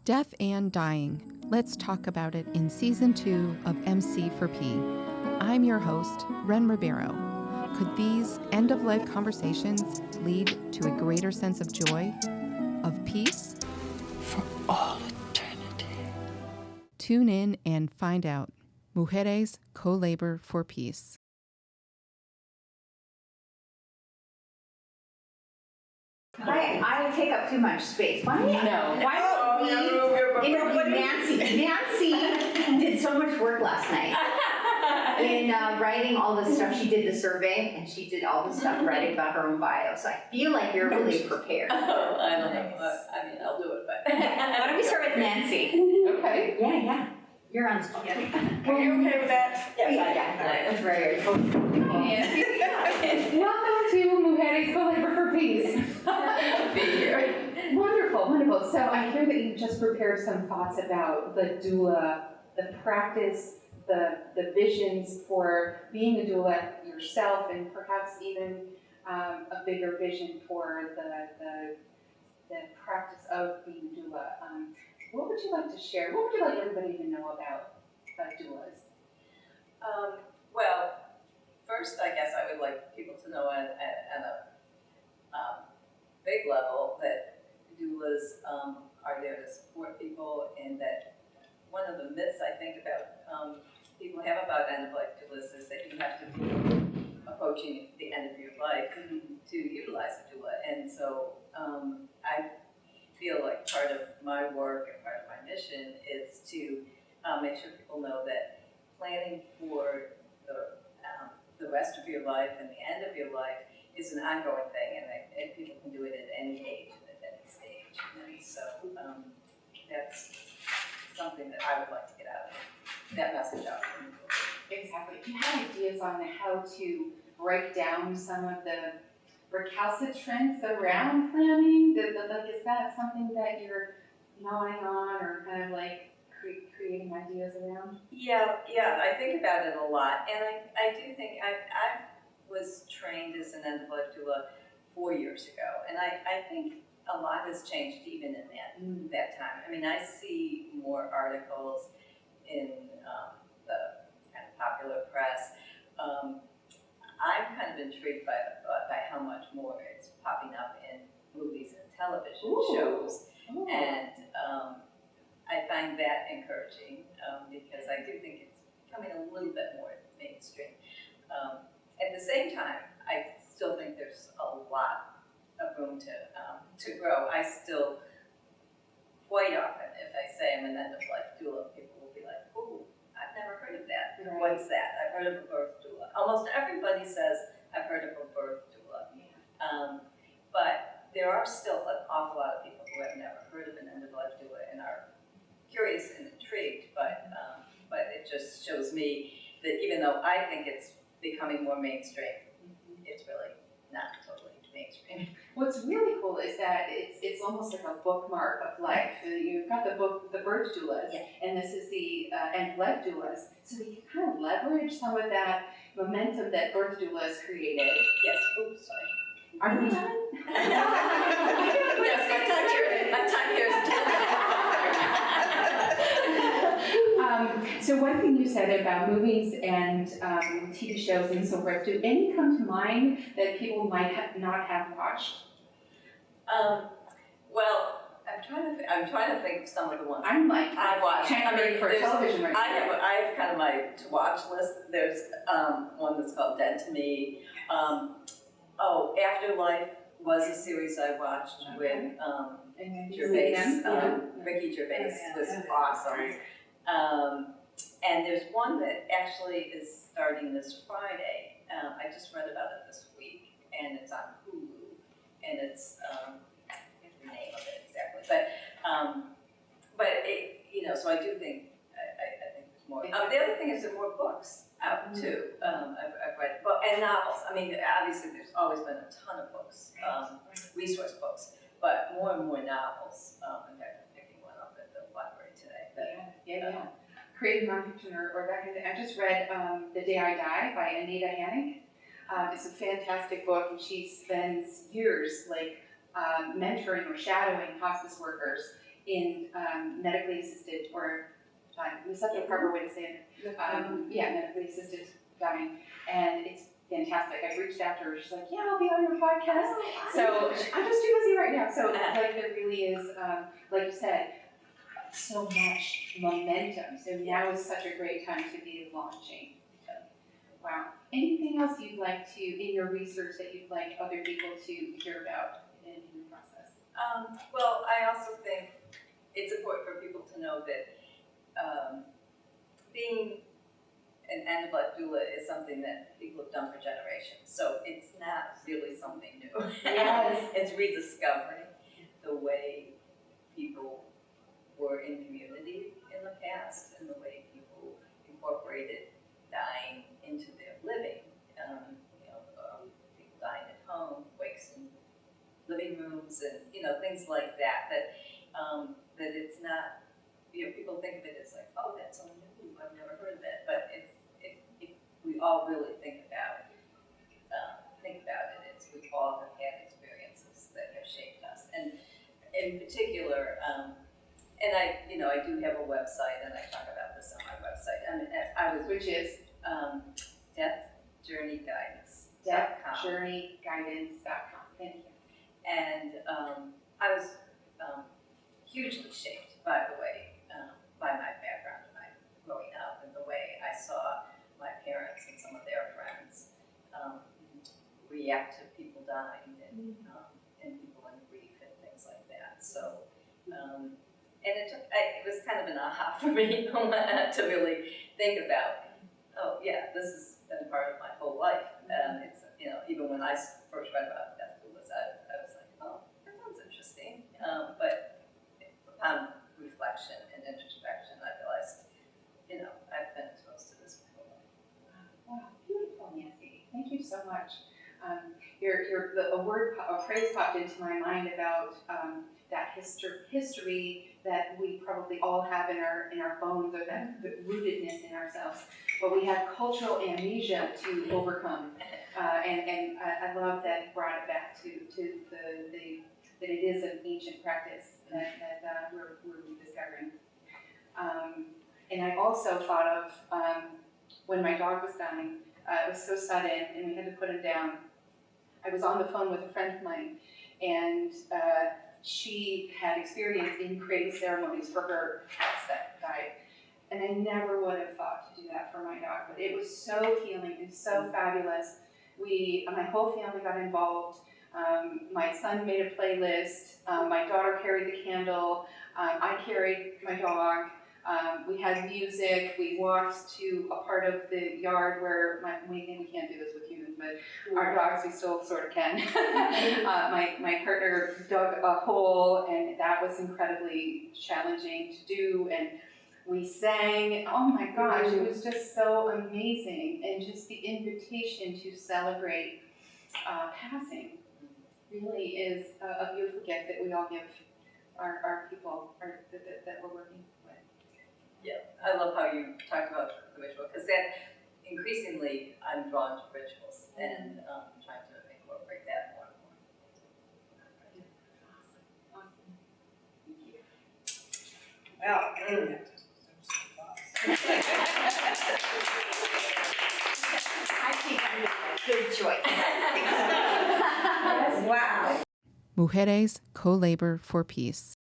Deaf and Dying. Let's talk about it in Season 2 of MC4P. I'm your host, Wren Ribeiro. Could these end-of-life conversations lead to a greater sense of joy, of peace? For all eternity. Tune in and find out. Mujeres Co-Labor for Peace. I take up too much space. Why don't we interview Nancy? Nancy did so much work last night in writing all the stuff. She did the survey and she did all the stuff writing about her own bio. So I feel like you're really prepared. Oh, I don't know. I mean, I'll do it, but. Why don't we start with Nancy? Okay. Yeah. You're on the spot. Are you okay with that? Yeah. That's very Welcome to Mujeres Co-Labor for Peace. Be here. Wonderful. So I hear that you just prepared some thoughts about the doula, the practice, the visions for being a doula yourself, and perhaps even a bigger vision for the practice of being a doula. What would you like to share? What would you like everybody to know about doulas? Well, first, I guess I would like people to know at a big level that doulas are there to support people, and that one of the myths I think about people have about end-of-life doulas is that you have to be approaching the end of your life to utilize a doula. And so I feel like part of my work and part of my mission is to make sure people know that planning for the rest of your life and the end of your life is an ongoing thing, and people can do it at any age and at any stage. And so that's something that I would like to get out of that message out. Exactly. Do you have ideas on how to break down some of the recalcitrance around planning? Is that something that you're gnawing on, or kind of like creating ideas around? Yeah, I think about it a lot, and I do think I was trained as an end-of-life doula 4 years ago, and I think a lot has changed even in that time. I mean, I see more articles in the kind of popular press. I'm kind of intrigued by how much more it's popping up in movies and television shows, and I find that encouraging because I do think it's becoming a little bit more mainstream. At the same time, I still think there's a lot of room to grow. I still, quite often, if I say I'm an end-of-life doula, people will be like, "Ooh, I've never heard of that. Right. What's that? I've heard of a birth doula." Almost everybody says, "I've heard of a birth doula." But there are still an awful lot of people who have never heard of an end-of-life doula and are curious and intrigued, but it just shows me that even though I think it's becoming more mainstream, it's really not totally mainstream. What's really cool is that it's almost like a bookmark of life. You've got the book, The Birth Doulas, and this is the end-of-life doulas. So you can kind of leverage some of that momentum that birth doulas created. Yes. Oops, sorry. Are we done? Yes, my time here is done. So one thing you said about movies and TV shows and so forth, do any come to mind that people might not have watched? Well, I'm trying to think of some of the ones I'm like, I watch. for television right now. I have kind of my to-watch list. There's one that's called Dead to Me. Afterlife was a series I watched with Gervais. Ricky Gervais was awesome. And there's one that actually is starting this Friday. I just read about it this week, and it's on Hulu, and it's I forget the name of it exactly, but it, so I do think I think there's more. The other thing is there are more books out too. I've read and novels. I mean, obviously there's always been a ton of books, resource books, but more and more novels. In fact, I'm picking one up at the library today. Yeah. Creative nonfiction or that kind of thing. I just read The Day I Die by Anita Hannick. It's a fantastic book, and she spends years mentoring or shadowing hospice workers in medically assisted, or is that the proper way to say it? Medically assisted dying, and it's fantastic. I reached out to her. She's like, "Yeah, I'll be on your podcast." So I'm just too busy right now. So like, there really is, like you said, so much momentum. So now is such a great time to be launching. So, wow. Anything else you'd like to, in your research, that you'd like other people to hear about in the process? Well, I also think it's important for people to know that being an end-of-life doula is something that people have done for generations. So it's not really something new. Yes. It's rediscovering the way people were in community in the past and the way people incorporated dying into their living. People dying at home, wakes in living rooms, and things like that. That it's not. People think of it as like, oh, that's so new. I've never heard of that. But if we all really think about it, we all have had experiences that have shaped us. And in particular, and I do have a website, and I talk about this on my website. Which is deathjourneyguidance.com. deathjourneyguidance.com. Thank you. And I was hugely shaped, by the way, by my background and my growing up, and the way I saw my parents and some of their friends react to people dying and people in grief and things like that. So, and it was kind of an aha for me to really think about, oh yeah, this has been part of my whole life. It's, even when I first read about death doulas, I was like, oh, that sounds interesting. But upon reflection and introspection, I realized, I've been exposed to this my whole life. Wow, beautiful, Nancy. Thank you so much. A phrase popped into my mind about that history that we probably all have in our bones, or that rootedness in ourselves, but we have cultural amnesia to overcome. And I love that you brought it back to that it is an ancient practice that we're rediscovering. And I also thought of when my dog was dying. It was so sudden, and we had to put him down. I was on the phone with a friend of mine, and she had experience in creating ceremonies for her cats that died. And I never would have thought to do that for my dog, but it was so healing and so fabulous. My whole family got involved. My son made a playlist. My daughter carried the candle. I carried my dog. We had music. We walked to a part of the yard where we can't do this with humans, but our dogs, we still sort of can. My partner dug a hole, and that was incredibly challenging to do. And we sang. Oh my gosh, it was just so amazing. And just the invitation to celebrate passing really is a beautiful gift that we all give our people that we're working with. Yeah, I love how you talked about the ritual, because that increasingly I'm drawn to rituals and trying to incorporate that more and more. Awesome. Well, I think I'm a good choice. wow. Mujeres Co-Labor for Peace.